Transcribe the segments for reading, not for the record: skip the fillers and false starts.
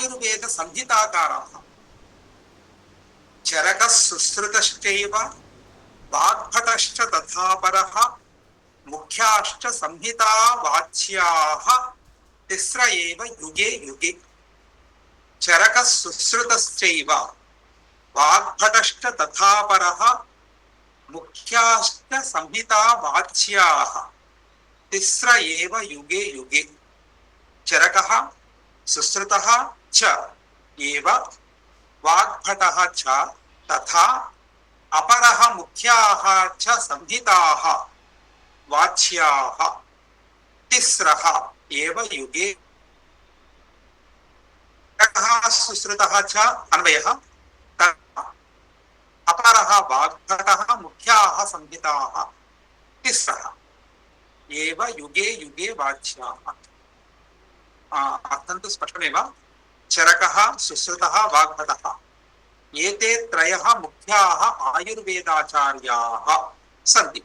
आयुर्वेद संहिताकाराः चरकः सुश्रुतश्चैव वाग्भटश्च तथा परः मुख्याश्च संहिता वाच्याः तिस्र एव युगे युगे। चरकः सुश्रुतश्चैव वाग्भटश्च तथा परः मुख्याश्च संहिता वाच्याः तिस्र एव युगे युगे। चरकः सुश्रुतः च एव वाग्भटः च तथा अपरः मुख्याः च संहिताः वाच्याः तिस्रः एव युगे। चरकः सुश्रुतः च अन्वयः अपरः वाग्भटः मुख्याः संहिताः तिस्रः एव युगे युगे वाच्याः। अर्थं तु स्पष्टमेव। चरकः सुश्रुतः वाग्भटः एते त्रयः मुख्याः आयुर्वेदाचार्याः सन्ति।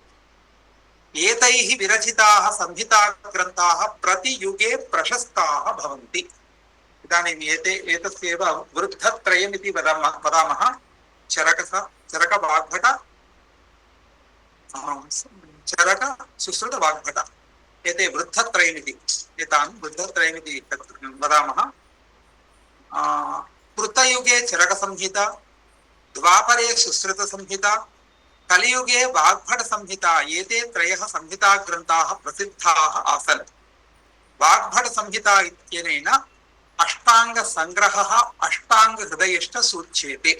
एतैः विरचिताः संहिताग्रन्थाः प्रतियुगे प्रशस्ताः भवन्ति। इदानीम् एतस्यैव वृद्धत्रयम् इति वदामः। चरक वाग्भट चरक सुश्रुत वाग्भट एते वृद्धत्रयमिति एतान् वृद्धत्रयमिति वदामः। कृतयुगे चरक संहिता, द्वापरे सुश्रुत संहिता, कलियुगे वाग्भट संहिता एते त्रयः संहिता ग्रन्थाः प्रसिद्धाः आसन्। वाग्भट संहिता इत्यनेन अष्टांग संग्रहः अष्टांग हृदयश्च सूच्यते।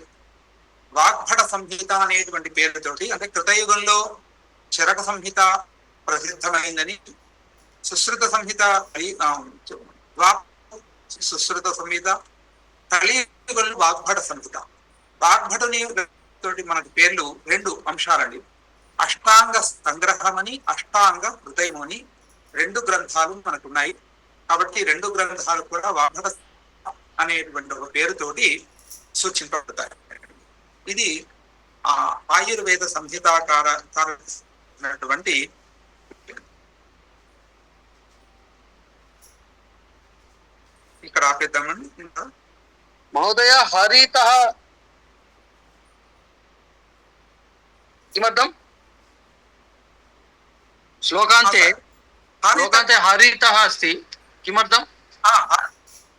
వాగ్భట సంహిత అనేటువంటి పేరుతోటి అంటే కృతయుగంలో చరక సంహిత ప్రసిద్ధమైందని, సుశ్రుత సంహిత సుశ్రుత సంహిత, కలియుగంలో వాగ్భట సంహిత. వాగ్భటుని తోటి మనకి పేర్లు రెండు అంశాలండి. అష్టాంగ సంగ్రహం అని, అష్టాంగ హృదయం అని రెండు గ్రంథాలు మనకున్నాయి. కాబట్టి రెండు గ్రంథాలు కూడా వాగ్భట అనేటువంటి ఒక పేరుతోటి సూచింపబడతాయి. ఇది ఆయుర్వేద సంహితాకారైనటువంటి ఇక్కడ ఆపేద్దామండి. మహోదయ హరితః किमर्थं श्लोकान्ते हरितः अस्ति किमर्थं?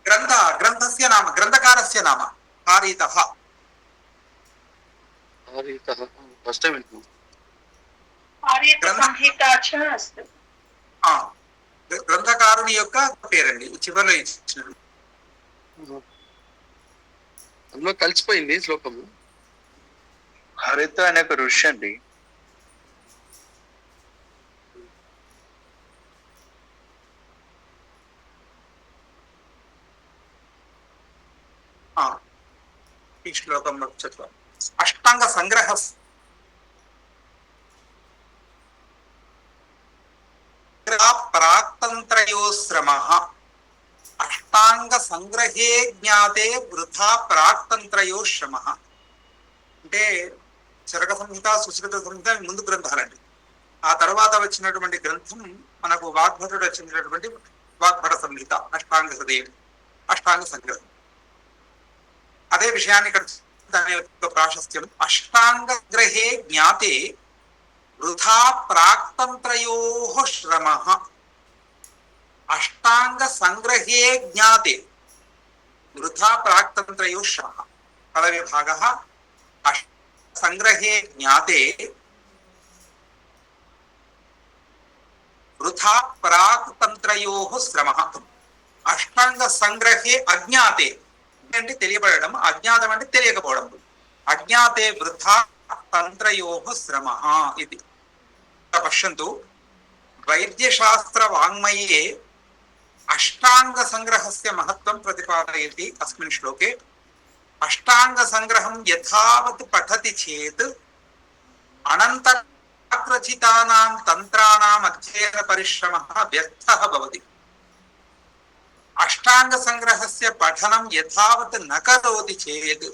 ग्रन्थस्य नाम, ग्रन्थकारस्य नाम हरितः। हरितः फस्ट टाइम గ్రంథకారుని యొక్క పేరండి చివరిలో ఇచ్చిన అందులో కలిసిపోయింది శ్లోకము. హరిత అనే ఒక ఋషి అండి. ఈ శ్లోకంలో చదువు. అష్టాంగ సంగ్రహ ప్రాక్తంత్రయోశ్రమః. అష్టాంగ సంగ్రహే జ్ఞాతే వృథా ప్రాక్తంత్రయోశ్రమః. అంటే చరక సంహిత, సుశ్రుత సంహిత ముందు గ్రంథాలండి. ఆ తర్వాత వచ్చినటువంటి గ్రంథం మనకు వాగ్భటుడు రచించినటువంటి వాగ్భట సంహిత, అష్టాంగ హృదయం, అష్టాంగ సంగ్రహం. అదే విషయాన్ని ఇక్కడ దాని యొక్క ప్రాశస్త్యం. అష్టాంగ గ్రహే జ్ఞాతే వృథా ప్రాక్తంత్రయోః శ్రమః. అష్టాంగ సంగ్రహే జ్ఞాతే వృథా ప్రాక్తంత్రయోః శ్రమః. పదవిభాగः సంగ్రహే జ్ఞాతే వృథా ప్రాక్తంత్రయోః శ్రమః. అష్టాంగ సంగ్రహే అజ్ఞాతే అంటే తెలియబడడం, అజ్ఞాతం అంటే తెలియకపోవడం. అజ్ఞాతే వృథా తంత్రయోః శ్రమః ఇది. పశ్యంతు, వైద్యశాస్త్ర వాङ्मये అష్టాంగ సంగ్రహస్య మహత్వం ప్రతిపాదయతి అస్మిన్ శ్లోకే. అష్టాంగ సంగ్రహం యథావత్ పఠతి చేత్ అనంతరచితానాం తంత్రాణాం అధ్యయన పరిశ్రమః వ్యర్థః భవతి. అష్టాంగ సంగ్రహస్య పఠనం యథావత్ న కరోతి చేత్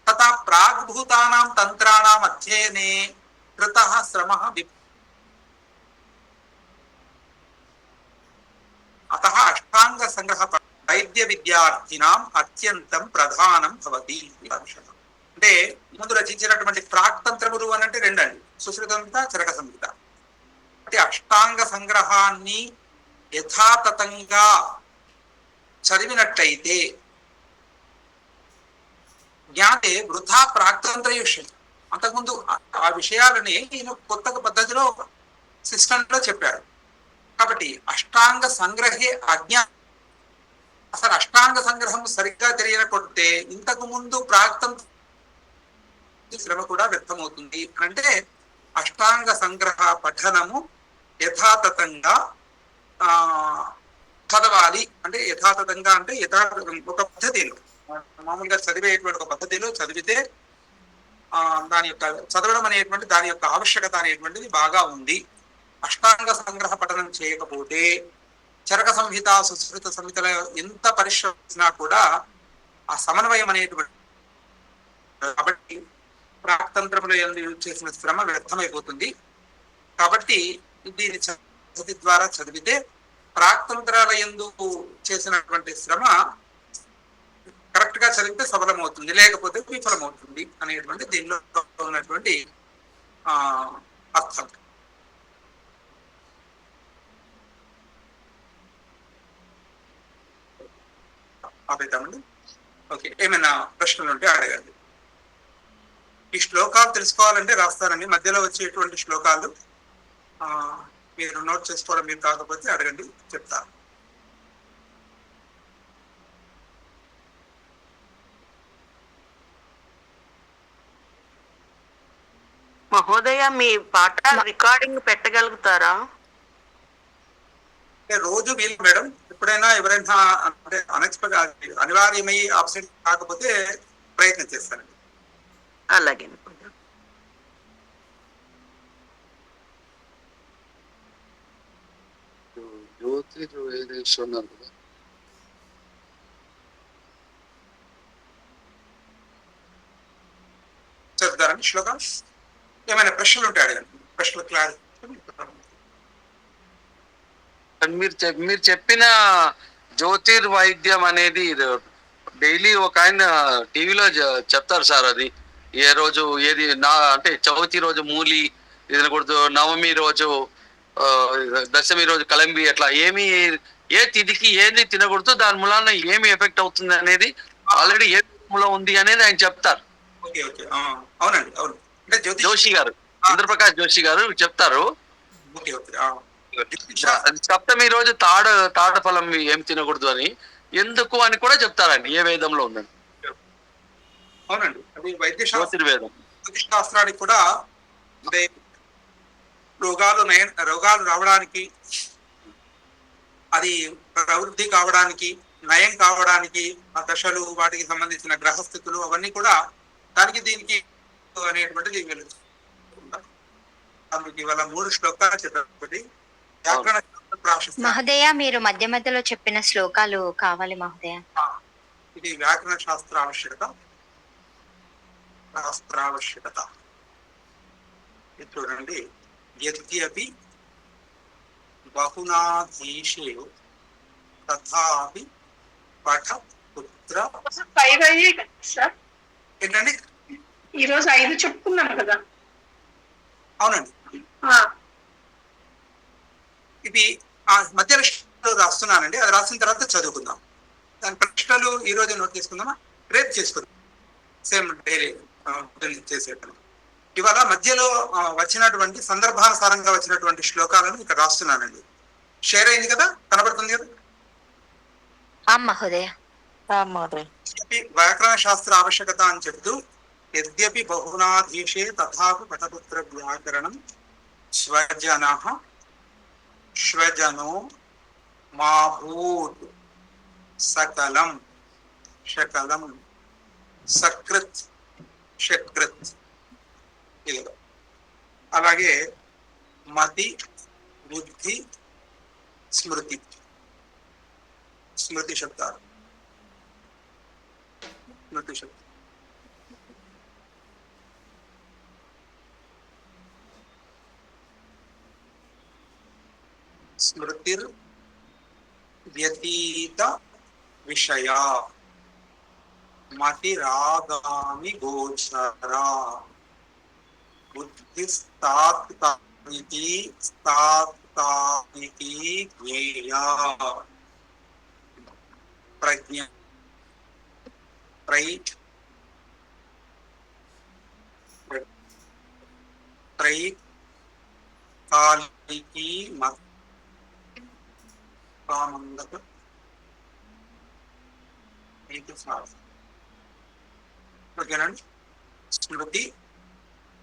తథా ప్రాగ్భూతానాం తంత్రాణాం అధ్యయనే కృతః శ్రమః అతః అష్టాంగ సంగ్రహ వైద్య వైద్య విద్యార్థినాం అత్యంతం ప్రధానం భవతి ఇది అంశం. అంటే ముందు రచించినటువంటి ప్రాక్తంత్రములు అని అంటే రెండండి, సుశ్రుత సంహిత, చరక సంహిత. అంటే అష్టాంగ సంగ్రహాన్ని యథాతథంగా చదివినట్టయితే జ్ఞాతే వృథా ప్రాక్తంత్రయుష్యం. అంతకుముందు ఆ విషయాలని ఈయన కొత్త పద్ధతిలో సిస్టంలో చెప్పాడు. కాబట్టి అష్టాంగ సంగ్రహే అజ్ఞా, అసలు అష్టాంగ సంగ్రహం సరిగ్గా తెలియకపోతే ఇంతకు ముందు ప్రాక్తంత్ర శ్రమ కూడా వ్యక్తమవుతుంది. అంటే అష్టాంగ సంగ్రహ పఠనము యథాతథంగా చదవాలి. అంటే యథాతథంగా అంటే ఒక పద్ధతిలో, మామూలుగా చదివేటువంటి ఒక పద్ధతిలో చదివితే దాని యొక్క చదవడం అనేటువంటి దాని యొక్క ఆవశ్యకత అనేటువంటిది బాగా ఉంది. అష్టాంగ సంగ్రహ పఠనం చేయకపోతే చరక సంహిత, సుశ్రుత సంహితల ఎంత పరిశ్రమించినా కూడా ఆ సమన్వయం అనేటువంటి, కాబట్టి ప్రాక్తంత్రముల యందు చేసిన శ్రమ వ్యర్థమైపోతుంది. కాబట్టి దీని పద్ధతి ద్వారా చదివితే ప్రాక్తంత్రాల యందు చేసినటువంటి శ్రమ కరెక్ట్ గా చదివితే సఫలమవుతుంది, లేకపోతే విఫలమవుతుంది అనేటువంటి దీనిలో ఉన్నటువంటి అర్థం. ఆపేద్దామండి. ఓకే, ఏమైనా ప్రశ్నలు ఉంటే అడగండి. ఈ శ్లోకాలు తెలుసుకోవాలంటే రాస్తానండి, మధ్యలో వచ్చేటువంటి శ్లోకాలు మీరు నోట్ చేసుకోవడం మీరు కాకపోతే అడగండి, చెప్తాను. మహోదయ, మీ పాట రికార్డింగ్ పెట్టగలుగుతారా? రోజు వీలు మేడం, ఎప్పుడైనా ఎవరైనా అంటే అన్ఎక్స్పెక్టెడ్ అనివార్యమై ఆబ్సెంట్ కాకపోతే ప్రయత్నం చేస్తానండి. అలాగే. జ్యోతిర్వేదేశ్వరున్నారు కదా, చదువుతారండి శ్లోకం. ఏమైనా ప్రశ్నలు ఉంటే అడగండి, ప్రశ్నలు క్లారిటీ. మీరు చెప్పిన జ్యోతిర్వైద్యం అనేది డైలీ ఒక ఆయన టీవీలో చెప్తారు సార్. అది ఏ రోజు ఏది అంటే చవితి రోజు మూలి తినకూడదు, నవమి రోజు దశమి రోజు కలంబి, అట్లా ఏమి ఏ తిథికి ఏది తినకూడదు, దాని మూలాన ఏమి ఎఫెక్ట్ అవుతుంది అనేది ఆల్రెడీ ఏ మూలం ఉంది అనేది ఆయన చెప్తారు. అవునండి, అవును. అంటే జోషి గారు, చంద్రప్రకాష్ జోషి గారు చెప్తారు. సప్తమి రోజు తాడ ఫలం ఏం తినకూడదు అని, ఎందుకు అని కూడా చెప్తారండి, ఏ వేదంలో ఉందని. అవునండి, అది జ్యోతిర్వేదం శాస్త్రానికి కూడా అంటే రోగాలు రావడానికి, అది ప్రవృద్ధి కావడానికి, నయం కావడానికి ఆ దశలు, వాటికి సంబంధించిన గ్రహస్థితులు అవన్నీ కూడా దానికి దీనికి అనేటువంటిది ఇవాళ 3 శ్లోకాలు చెప్పి మహోదయ, మీరు మధ్య మధ్యలో చెప్పిన శ్లోకాలు కావాలి మహోదయ. ఇది వ్యాకరణ శాస్త్రావశ్యకత. ఇది చూడండి. యద్యపి బహునాధీషే తథాపి పఠ పుత్ర. 5 అయ్యే కదా సార్? ఏంటండి, ఈరోజు 5 చెప్పుకున్నాం కదా? అవునండి. ఇది మధ్య రాస్తున్నానండి, అది రాసిన తర్వాత చదువుకుందాం. దాని ప్రశ్నలు ఈ రోజు నోట్ చేసుకుందామా, రేపు చేసుకుందాం, సేమ్ డైలీ చేసేటప్పుడు. ఇవాళ మధ్యలో వచ్చినటువంటి సందర్భానుసారంగా వచ్చినటువంటి శ్లోకాలను ఇక్కడ రాస్తున్నానండి. షేర్ అయింది కదా, కనబడుతుంది కదా? మహోదయ. వ్యాకరణ శాస్త్ర ఆవశ్యకత అని చెప్తూ, యద్యపి బహునాధీషే తథాపి పటపుత్ర వ్యాకరణం స్వజనః శ్వజనో మాభూత్ సకలం శకలం సకృత్ షకృత్. ఇదిగో అలాగే మతి, బుద్ధి, స్మృతి, స్మృతి శబ్దాలు. స్మృతి శబ్దం స్మృతిర్ వ్యతీత విషయ మతిరాగామి గోచర బుద్ధిస్తాత్తానికి స్థాత్తానికి జ్ఞేయ ప్రజ్ఞ త్రైకాలికి మతానందక ఓకేనండి. స్మృతి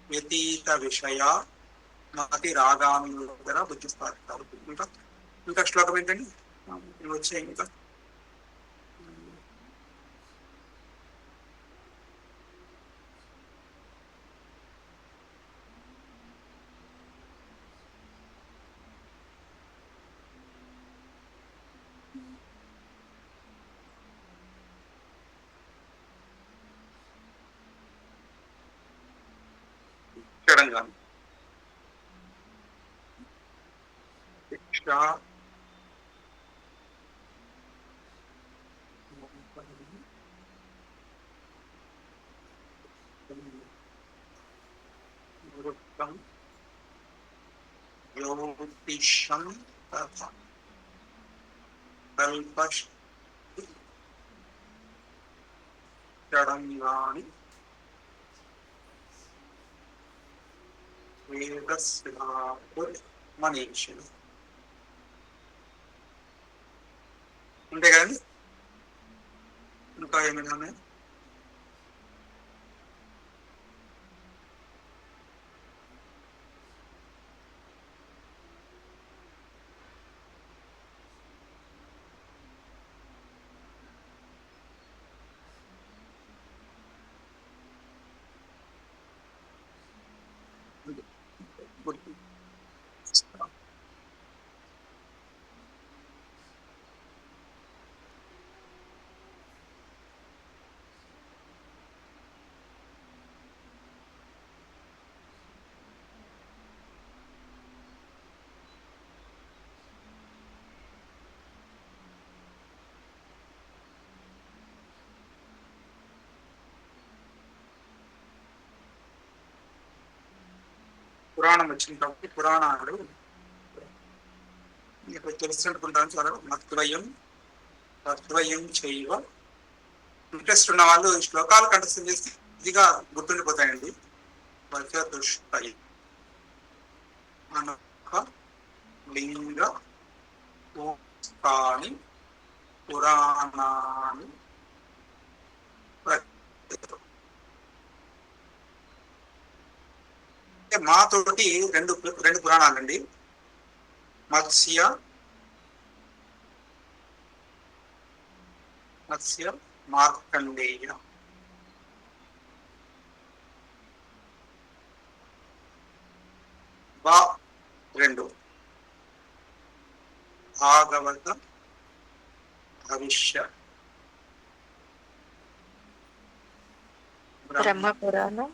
వ్యతీత విషయ మతి రాగామి దగ్గర బుద్ధిస్తారు. ఇంకా శ్లోకం ఏంటండి వచ్చాయి ఇంకా తెలంగాణ శిక్ష వృత్తం జ్యోతిషం తథా కల్పషడంగాని మనీషులు అంతే కదండి. ఇంకా ఏమైనా ఉన్నాయి? పురాణం వచ్చింది కాబట్టి పురాణాలు మీకు తెలుసుకుంటాను. చాలా మత్వయం తత్వయం చేయవ. ఇంట్రెస్ట్ ఉన్న వాళ్ళు ఈ శ్లోకాలు కంఠస్థం చేసి ఇదిగా గుర్తుండిపోతాయండి. వచతుష్టై అనక లింగ ఉక్తాని పురాణాని మాతోటి రెండు పురాణాలండి. మత్స్య మార్కండేయ. రెండు భాగవత భవిష్య బ్రహ్మపురాణం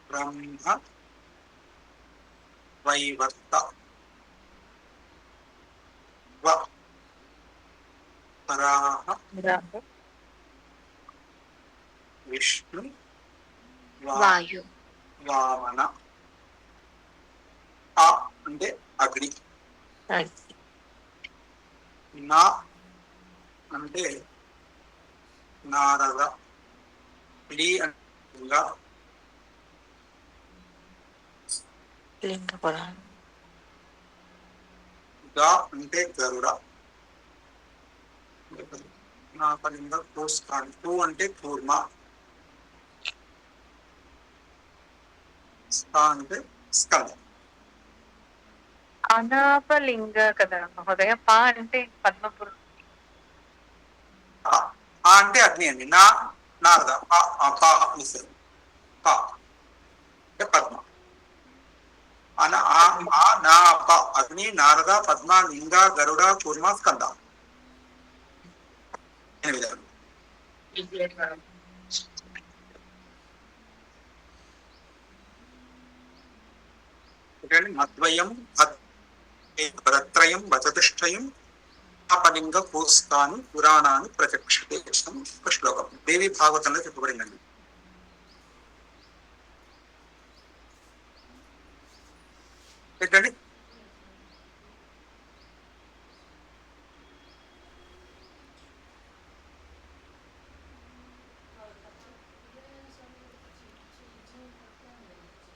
బ్రహ్మ వైవర్త వరాహ విష్ణు వాయు వామన. ఆ అంటే అగ్ని, నా అంటే నారద, లి అంటే లింగ పురాణం, గా అంటే గరుడ, నా పలింగ కోస్కాన్, కు అంటే కూర్మ, స్కా అంటే స్కంద. అనాపలింగ కదా మహోదయ. పా అంటే పద్మపురం. ఆ అంటే అగ్ని అండి. నారద అంటే పద్మ. అగ్ని, నారద, పద్మ, లింగ, గరుడ, కూర్మ, స్కంద. మద్వయం భరత్రయం వచతుష్టయం ఆపలింగ కోస్తాని పురాణాన్ని ప్రచక్షతే ఒక శ్లోకం దేవి భాగవతంలో చెప్పబడిందండి. ఏంటండి?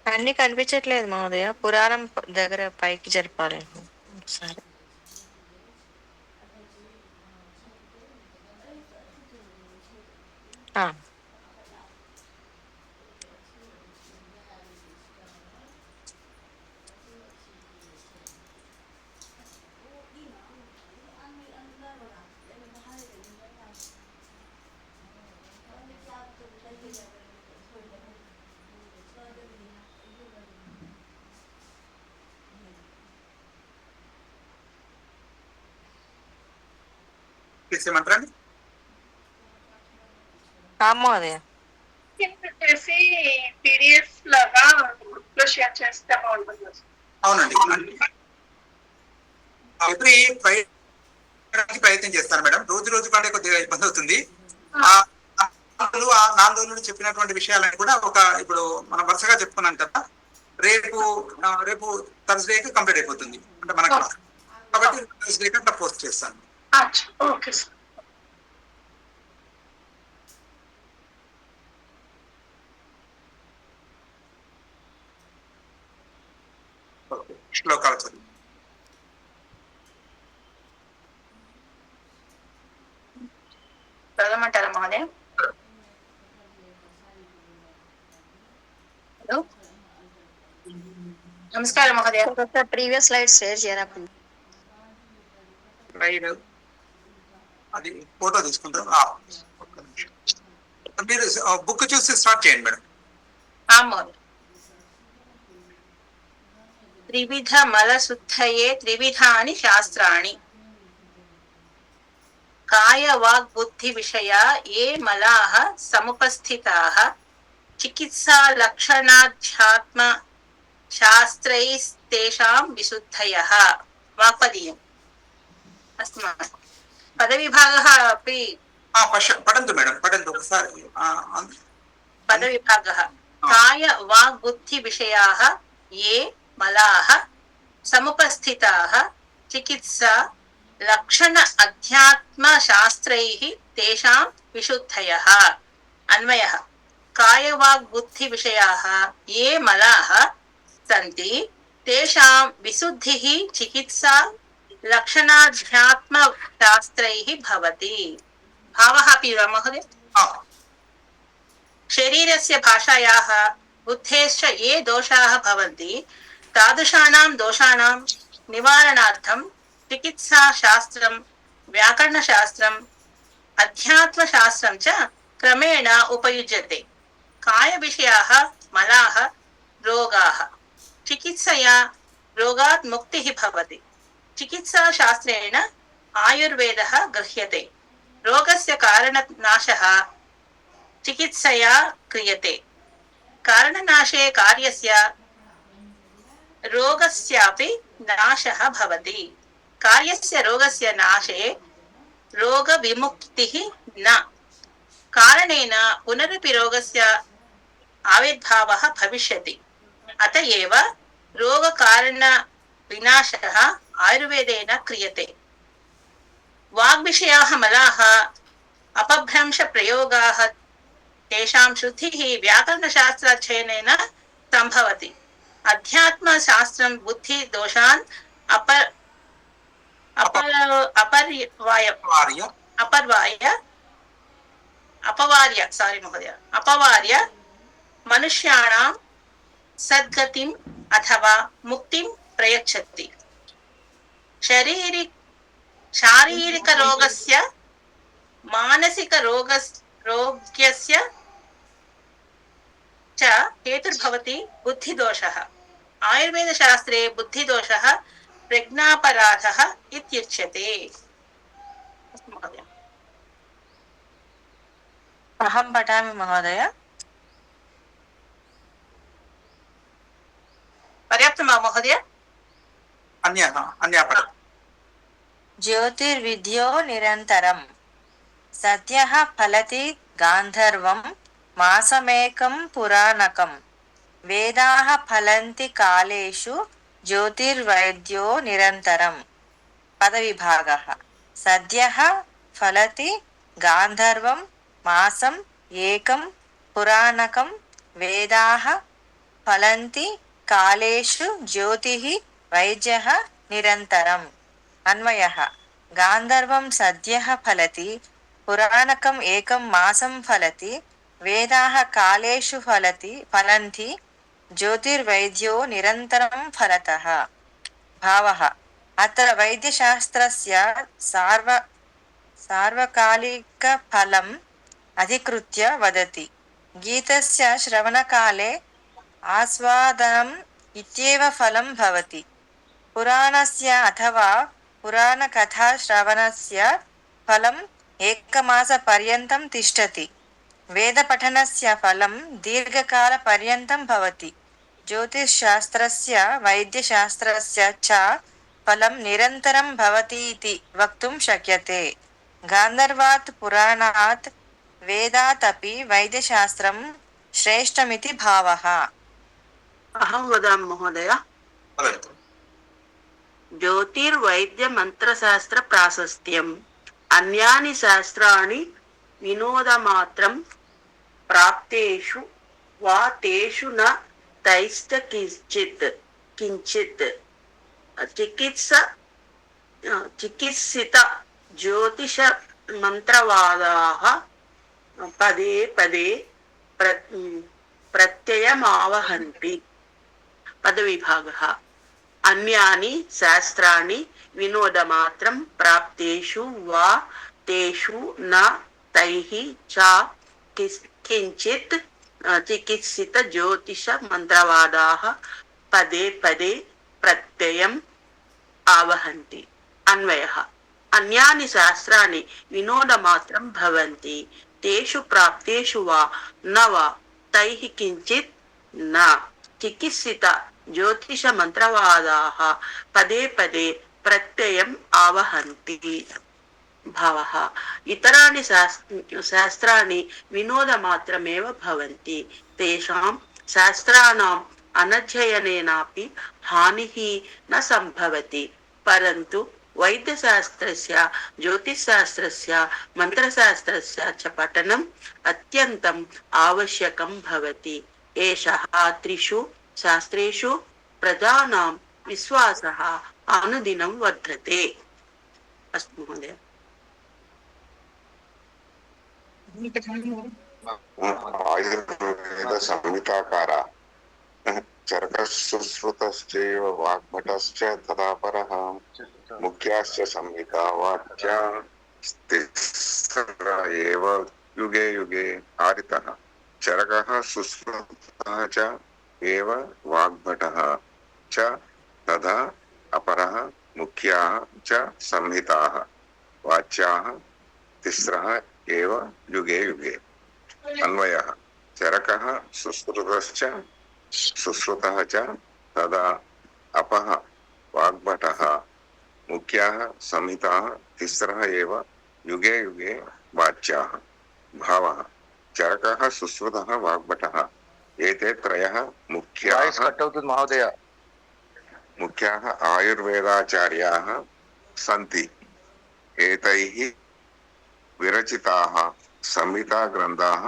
అన్ని కనిపించట్లేదు మహోదయ. పురాణం దగ్గర పైకి జరపాలి సరే. తీసేయమంటారండి? మహోదయ చేసి పీడిఎఫ్ లాగా గ్రూప్ లో షేర్ చేస్తే బాగుంటుంది. అవునండి, ఎవ్రీ ప్రయత్నం చేస్తాను మేడం. రోజు కంటే కొద్దిగా ఇబ్బంది అవుతుంది. ఆ 4 రోజులు చెప్పినటువంటి విషయాలను కూడా ఇప్పుడు మనం వరుసగా చెప్పుకున్నాం కదా, రేపు థర్స్డేకి కంప్లీట్ అయిపోతుంది అంటే మన క్లాస్. కాబట్టి థర్స్డేకి అట్లా పోస్ట్ చేస్తాను. Okay sir. శ్లోకాలు చదువు. చదవమంటారా మహోదయ? హలో, నమస్కారం మహోదయ. ప్రీవియస్ స్లైడ్ షేర్ చేయరా? అది ఫోటో తీసుకుంటాం. మీరు బుక్ చూసి స్టార్ట్ చేయండి మేడం. త్రివిధ మల శుద్ధయే త్రివిధాని శాస్త్రాణి కాయ వాగ్ బుద్ధి విషయ ఏ మలాః సముపస్థితాః చికిత్సా లక్షణాధ్యాత్మ శాస్త్రైస్తేషాం విశుద్ధయః. వాక్పదీయం అస్తి పదవిభాగः अपि పఠంతు మేడం, పఠంతు ఒకసారి. పదవిభాగः కాయ వాగ్ బుద్ధి విషయాः ఏ మలాః సముపస్థితాః చికిత్సా లక్షణ అధ్యాత్మ శాస్త్రైః తేషాం విశుద్ధయః. అన్వయః కాయ వాగ్ బుద్ధి విషయాः ఏ మలాః సంతి తేషాం విశుద్ధిః చికిత్సా లక్షణాధ్యాత్మ శాస్త్రైః భవతి. భావः अपि महोदय. शरीरस्य भाषायाः बुद्धेश्च ये दोषाः भवन्ति तादृशानां दोषाणां निवारणार्थं चिकित्सा शास्त्रं व्याकरणशास्त्रम् अध्यात्मशास्त्रं च क्रमेण उपयुज्यते. कायविषयाः मलाः रोगाः. चिकित्सया रोगात् मुक्तिः भवति. चिकित्साशास्त्रेण आयुर्वेदः गृह्यते. रोगस्य कारणनाशः चिकित्सया क्रियते. कारणनाशे कार्यस्य रोगस्यापि नाशः भवति. कार्यस्य रोगस्य नाशे रोगविमुक्तिः न. कारणेन पुनरपि रोगस्य आविर्भावः भविष्यति. अत एव रोगकारण विनाशः आयुर्वेदेन क्रियते. वाग्विषयाः मलाः अपभ्रंश प्रयोगाः तेषां शुद्धिः व्याकरणशास्त्राध्ययनेन सम्भवति. अध्यात्मशास्त्रं बुद्धिदोषान् अपवार्य मनुष्याणां सद्गतिम् अथवा मुक्तिं प्रयच्छति. शारीरिक रोगस्य मानसिक रोगस्य च हेतुर्भवति बुद्धिदोषः. आयुर्वेदशास्त्रे बुद्धिदोषः प्रज्ञापराधः इत्युच्यते. अहं पठामि महोदय. पर्याप्तं वा महोदय? अन्या पठतु. ज्योतिर्विद्यो निरन्तरं सद्यः फलति गान्धर्वं मासमेकं पुराणकं वेदाः फलन्ति कालेषु ज्योतिर्वैद्यो निरन्तरं पदविभागः सद्यः फलति गान्धर्वं मासम् एकं पुराणकं वेदाः फलन्ति कालेषु ज्योतिः वैद्यः निरन्तरम् अन्वयः गान्धर्वं सद्यः फलति पुराणकम् एकं मासं फलति वेदाः कालेषु फलन्ति ज्योतिर्वैद्यो निरन्तरं फलतः भावः अत्र वैद्यशास्त्रस्य सार्वकालिकफलम् अधिकृत्य वदति गीतस्य श्रवणकाले आस्वादनम् इत्येव फलं भवति पुराणस्य अथवा पुराणकथाश्रवणस्य फलम् एकमासपर्यन्तं तिष्ठति वेदपठनस्य फलं दीर्घकालपर्यन्तं भवति ज्योतिषशास्त्रस्य वैद्यशास्त्रस्य च फलं निरन्तरं भवति इति वक्तुं शक्यते गान्धर्वात् पुराणात् वेदात् अपि वैद्यशास्त्रं श्रेष्ठमिति भावः अहं वदामि महोदय वदन्तु। ज्योतिर्वैद्यमन्त्रशास्त्रप्राशस्त्यम् अन्यानि शास्त्राणि विनोदमात्रं प्राप्तेषु वा तेषु न तैश्च किञ्चित् चिकित्सित ज्योतिष मंत्रवादाः पदे पदे प्रत्ययमावहन्ति पदविभागः अन्यानि शास्त्राणि विनोदमात्रं प्राप्तेषु वा तेषु न तैः च किञ्चित् चिकित्सित ज्योतिष मंत्रवादाः पदे पदे प्रत्ययम् आवहन्ति अन्वयः अन्यानि शास्त्राणि विनोदमात्रं भवन्ति तेषु प्राप्तेषु वा न वा तैः किञ्चित् न चिकित्सित ज्योतिष मंत्रवादाः पदे पदे प्रत्ययम् आवहन्ति भावः इतराणि शास्त्राणि विनोदमात्रमेव भवन्ति तेषां शास्त्राणाम् अनध्ययनेनापि हानिः न सम्भवति परन्तु वैद्यशास्त्रस्य ज्योतिषशास्त्रस्य मंत्रशास्त्रस्य च पठनम् अत्यन्तम् आवश्यकं भवति एषः त्रिषु शास्त्रेषु प्रजानां विश्वासः अनुदिनं वर्धते अस्तु महोदय आयुर्वेद संहिताकार चरकः सुश्रुतश्चैव वाग्भटश्च तदापरः मुख्याश्च संहिता वाच्या तिस्र एव युगे युगे आरितः चरकः सुश्रुतः च एव वाग्भटः च तदा अपरः मुख्याः च संहिताः वाच्याः तिस्रः एव युगे युगे अन्वयः चरकः सुश्रुतः च तदा अपः वाग्भटः मुख्याः संहिताः तिस्रः एव युगे युगे वाच्याः भावः चरकः सुश्रुतः वाग्भटः एते त्रयः मुख्याः आयुर्वेदाचार्याः सन्ति एतैः विरचिताः संहिता ग्रन्थाः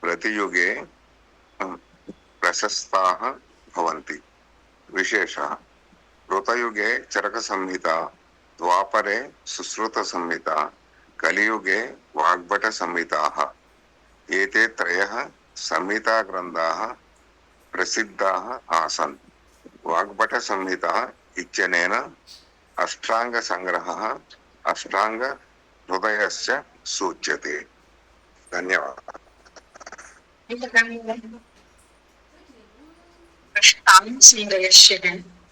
प्रतियुगे प्रशस्ताः भवन्ति विशेषः कृतयुगे चरक संहिता द्वापरे सुश्रुत संहिता कलियुगे वाग्भट संहिताः एते त्रयः संहिता ग्रन्थाः प्रसिद्धाः आसन् वाग्भट संहिता इत्यनेन अष्टांग संग्रहः अष्टांग हृदयस्य सूच्यते धन्यवादः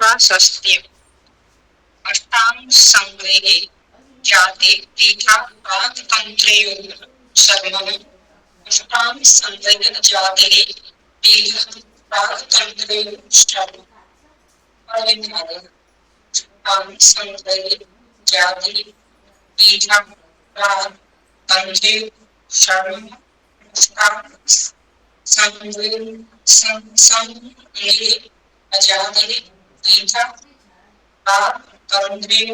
प्राशस्त्यम् अष्टांग संग्रहे जाति दीघा तंत्रयोः श्रवणम् अष्टांग संग्रह जाति दीघा तंत्रयोः श्रवणम् अष्टांग संग्रहे जाति पीठा तंत्री शर्म अजाति पीठा तंत्री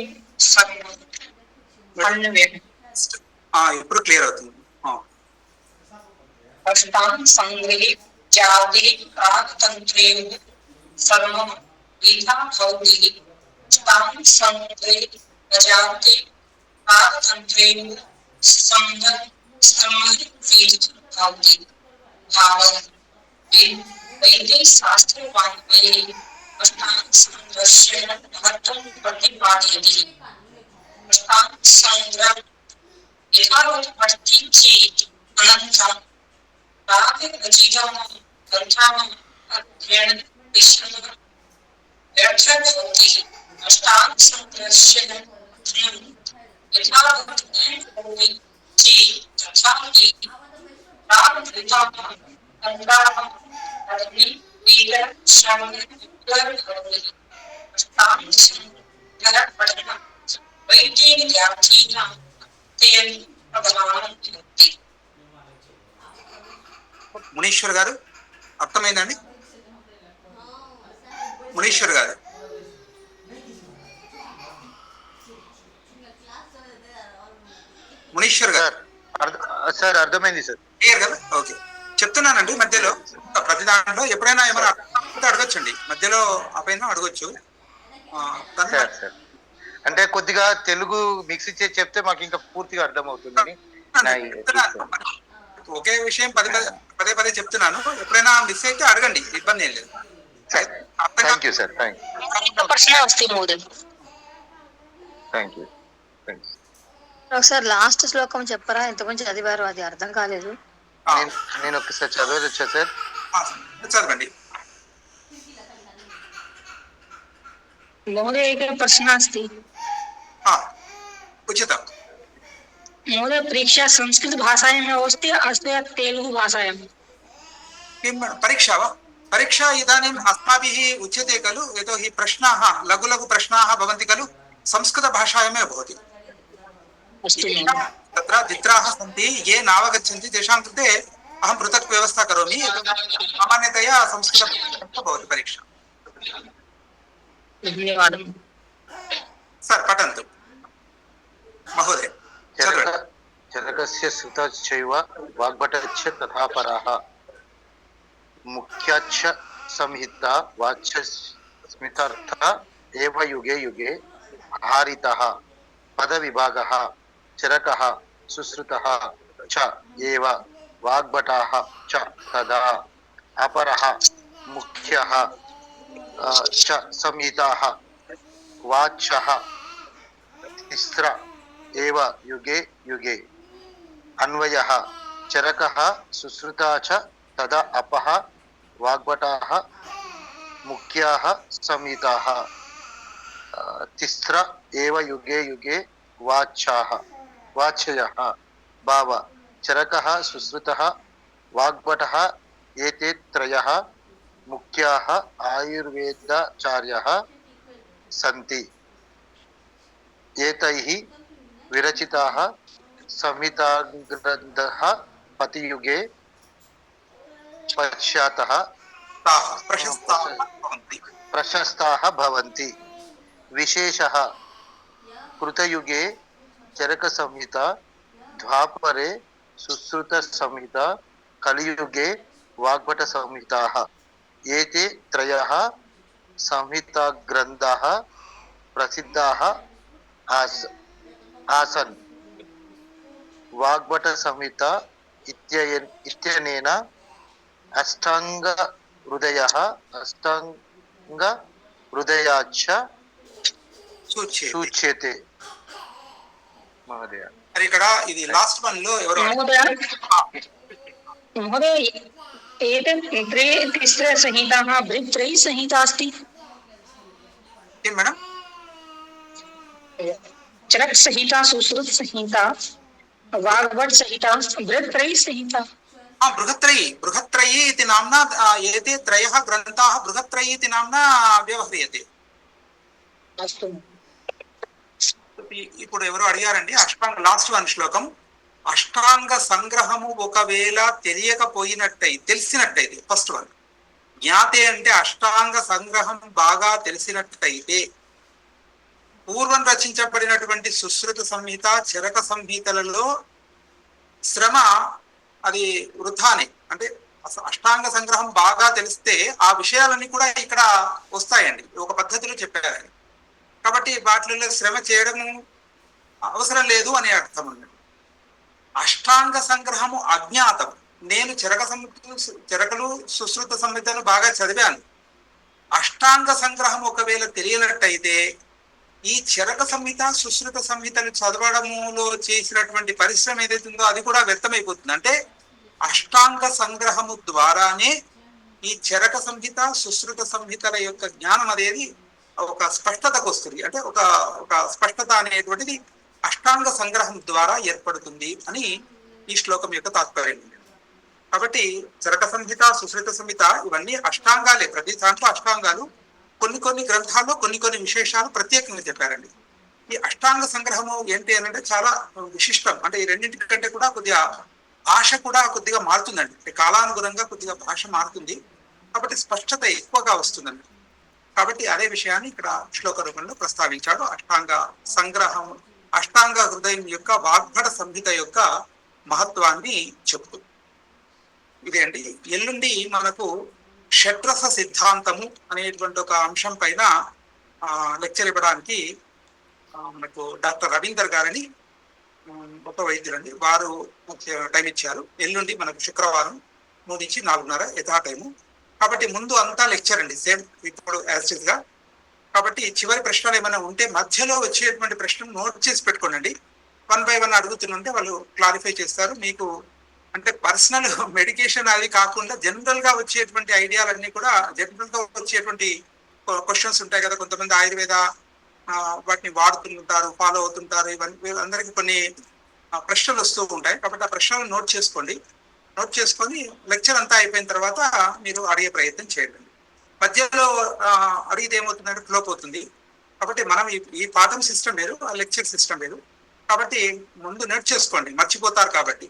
ఇప్పుడు క్లియర్ అవుతుంది. अष्टांग संग्रहे जाति प्रागतंत्रेण सर्वं विधा भवति अष्टांग संग्रहे जाति प्रागतंत्रेण भवति भावः वैदिक शास्त्र वाङ्मये अष्टांग संग्रहस्य महत्त्वं प्रतिपादयति अष्टांग संग्रह यथावत् अस्ति चेत् अनन्तरं अष्टांग संग्रहस्य మునీశ్వర్ గారు అర్థమైందండి? మునీశ్వర్ గారు మునీశ్వర్ గారు సార్ అర్థమైంది సార్. క్లియర్ కదా? ఓకే, చెప్తున్నానండి. మధ్యలో ప్రతి దాంట్లో ఎప్పుడైనా ఏమైనా అడగొచ్చండి, మధ్యలో అపైన అడగొచ్చు. అంటే కొద్దిగా తెలుగు మిక్స్ చేసి చెప్తే మాకు ఇంకా పూర్తిగా అర్థం అవుతుందని. ఒకే విషయం పదే పదే చెప్తున్నాను. ఎప్పుడైనా మిస్ అయితే అడగండి, ఇబ్బంది ఏం లేదు. Thank you sir. ఒకసారి లాస్ట్ శ్లోకం చెప్పరా? ఎంతమంది చదివారు? అది అర్థం కాలేదు. నేను ఒకసారి చదవచ్చా సార్? చదవండి. महोदय एकः प्रश्नः अस्ति. उचितं. महोदय परीक्षा संस्कृत भाषायाम् अस्ति अथवा तेलुगु भाषायां? किं परीक्षा वा? परीक्षा इदानीम् अस्माभिः उच्यते खलु, यतोहि प्रश्नाः लघु लघु प्रश्नाः भवन्ति खलु, संस्कृतभाषायामेव भवति. तत्र चित्राः सन्ति, ये नावगच्छन्ति तेषां कृते अहं पृथक् व्यवस्था करोमि. सामान्यतया संस्कृतभाषायां भवति परीक्षा. धन्यवादः सर्, पठन्तु महोदय. जनकस्य सुतश्चैव वाग्भटश्च तथा पराः मुख्याच्च संहिता वाच्यस्मितार्थ एव युगे युगे हारितः पदविभागः चरकः सुश्रुतः च एव वाग्भटाः च तदा अपरः मुख्यः च संहिताः वाच्यः तिस्र एव युगे युगे अन्वयः चरकः सुश्रुता च तदा अपः वाग्भटाः मुख्याः संहिताः तिस्र एव युगे युगे वाच्यः भाव चरकः सुश्रुतः वाग्भटः एते त्रयः मुख्याः आयुर्वेदाचार्याः सन्ति. एतैः विरचिताः संहिताग्रन्थाः पतियुगे पश्चातः प्रशस्ताः भवन्ति. विशेषः कृतयुगे चरकसंहिता, द्वापरे सुश्रुतसंहिता, कलियुगे वाग्भटसंहिताः. एते त्रयः संहिताग्रन्थाः प्रसिद्धाः आसन्. वाग्भटसंहिता इत्यनेन अष्टाङ्गहृदयाच्च सूच्यते. महोदय ఇక్కడ ఇది లాస్ట్ వన్ లో ఎవరు? महोदय एतत् तिस्र संहिताः त्रयी संहिता अस्ति. किं मैडम? चरक संहिता, सुश्रुत संहिता, वाग्भट संहिता, बृहत्त्रयी संहिता. बृहत्त्रयी इति नाम्ना एते त्रयः ग्रन्थाः बृहत्त्रयी इति नाम्ना व्यवह्रियते. अस्तु. ఇప్పుడు ఎవరో అడిగారండి అష్టాంగ లాస్ట్ వన్ శ్లోకం. అష్టాంగ సంగ్రహము ఒకవేళ తెలిసినట్టయితే ఫస్ట్ వన్ జ్ఞాతే అంటే అష్టాంగ సంగ్రహం బాగా తెలిసినట్టయితే పూర్వం రచించబడినటువంటి సుశ్రుత సంహిత చరక సంహితలలో శ్రమ అది వృథానే. అంటే అష్టాంగ సంగ్రహం బాగా తెలిస్తే ఆ విషయాలన్నీ కూడా ఇక్కడ వస్తాయండి, ఒక పద్ధతిలో చెప్పారు. కాబట్టి వాటిలో శ్రమ చేయడము అవసరం లేదు అనే అర్థం ఉంది. అష్టాంగ సంగ్రహము అజ్ఞాతం. నేను చరకలు సుశ్రుత సంహితను బాగా చదివాను. అష్టాంగ సంగ్రహం ఒకవేళ తెలియనట్టయితే ఈ చరక సంహిత సుశ్రుత సంహితను చదవడములో చేసినటువంటి పరిశ్రమ ఏదైతే ఉందో అది కూడా వ్యర్థమైపోతుంది. అంటే అష్టాంగ సంగ్రహము ద్వారానే ఈ చరక సంహిత సుశ్రుత సంహితల యొక్క జ్ఞానం అనేది ఒక స్పష్టతకు వస్తుంది. అంటే ఒక స్పష్టత అనేటువంటిది అష్టాంగ సంగ్రహం ద్వారా ఏర్పడుతుంది అని ఈ శ్లోకం యొక్క తాత్పర్యం. కాబట్టి చరక సంహిత సుశ్రుత సంహిత ఇవన్నీ అష్టాంగాలే, ప్రతి దాంట్లో అష్టాంగాలు. కొన్ని గ్రంథాల్లో కొన్ని విశేషాలు ప్రత్యేకంగా చెప్పారండి. ఈ అష్టాంగ సంగ్రహము ఏంటి అని అంటే చాలా విశిష్టం. అంటే ఈ రెండింటి కంటే కూడా కొద్దిగా భాష కూడా కొద్దిగా మారుతుందండి, కాలానుగుణంగా కొద్దిగా భాష మారుతుంది. కాబట్టి స్పష్టత ఎక్కువగా వస్తుందండి. కాబట్టి అదే విషయాన్ని ఇక్కడ శ్లోక రూపంలో ప్రస్తావించాడు. అష్టాంగ సంగ్రహం, అష్టాంగ హృదయం యొక్క వాగ్భట సంహిత యొక్క మహత్వాన్ని చెప్తూ ఇదే అండి. ఎల్లుండి మనకు షట్రస సిద్ధాంతము అనేటువంటి ఒక అంశం పైన లెక్చర్ ఇవ్వడానికి మనకు డాక్టర్ రవీందర్ గారని గొప్ప వైద్యులండి, వారు టైం ఇచ్చారు. ఎల్లుండి మనకు శుక్రవారం 3 నుంచి 4:30 యథా టైము. కాబట్టి ముందు అంతా లెక్చర్ అండి, సేమ్ ఇప్పుడు యాజ్ గా. కాబట్టి చివరి ప్రశ్నలు ఏమైనా ఉంటే మధ్యలో వచ్చేటువంటి ప్రశ్నలు నోట్ చేసి పెట్టుకోండి. 1 by 1 అడుగుతుంటే వాళ్ళు క్లారిఫై చేస్తారు. మీకు అంటే పర్సనల్ మెడికేషన్ అది కాకుండా జనరల్ గా వచ్చేటువంటి ఐడియాలన్నీ కూడా, జనరల్ గా వచ్చేటువంటి క్వశ్చన్స్ ఉంటాయి కదా, కొంతమంది ఆయుర్వేద వాటిని వాడుతుంటారు, ఫాలో అవుతుంటారు. ఇవన్నీ అందరికీ కొన్ని ప్రశ్నలు వస్తూ ఉంటాయి. కాబట్టి ఆ ప్రశ్నలు నోట్ చేసుకొని లెక్చర్ అంతా అయిపోయిన తర్వాత మీరు అడిగే ప్రయత్నం చేయండి. మధ్యలో అడిగితే ఏమవుతుందంటే ఫ్లోప్ అవుతుంది. కాబట్టి మనం ఈ పాఠం సిస్టమ్ వేరు, ఆ లెక్చర్ సిస్టమ్ వేరు. కాబట్టి ముందు నోట్ చేసుకోండి, మర్చిపోతారు. కాబట్టి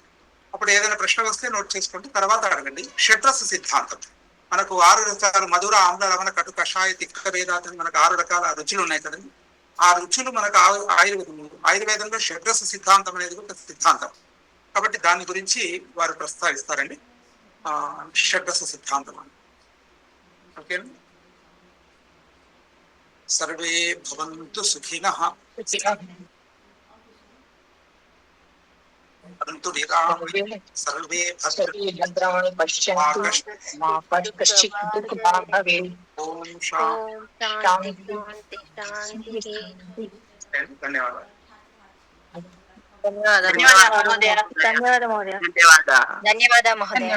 అప్పుడు ఏదైనా ప్రశ్న వస్తే నోట్ చేసుకోండి, తర్వాత అడగండి. షట్రస సిద్ధాంతం మనకు 6 రకాలు, మధుర, ఆమ్ల, లవణ, కటు, కషాయ, తిక్త భేదాతం, మనకు 6 రకాల రుచులు ఉన్నాయి కదండి. ఆ రుచులు మనకు ఆయుర్వేదంలో షట్రస సిద్ధాంతం అనేది ఒక సిద్ధాంతం. కాబట్టి దాని గురించి వారు ప్రస్తావిస్తారండి, షట్రస సిద్ధాంతం అని. ఓకే, సర్వే భవంతు సుఖినః సర్వే భద్రాణి పశ్యంతు మా కశ్చిత్ దుఃఖభాగ్ భవేత్. ఓం శాంతి. ధన్యవాదాలు. ధన్యవాదాలు మహోదయ. ధన్యవాద మహోదయ. ధన్యవాదాలు మహోదయ.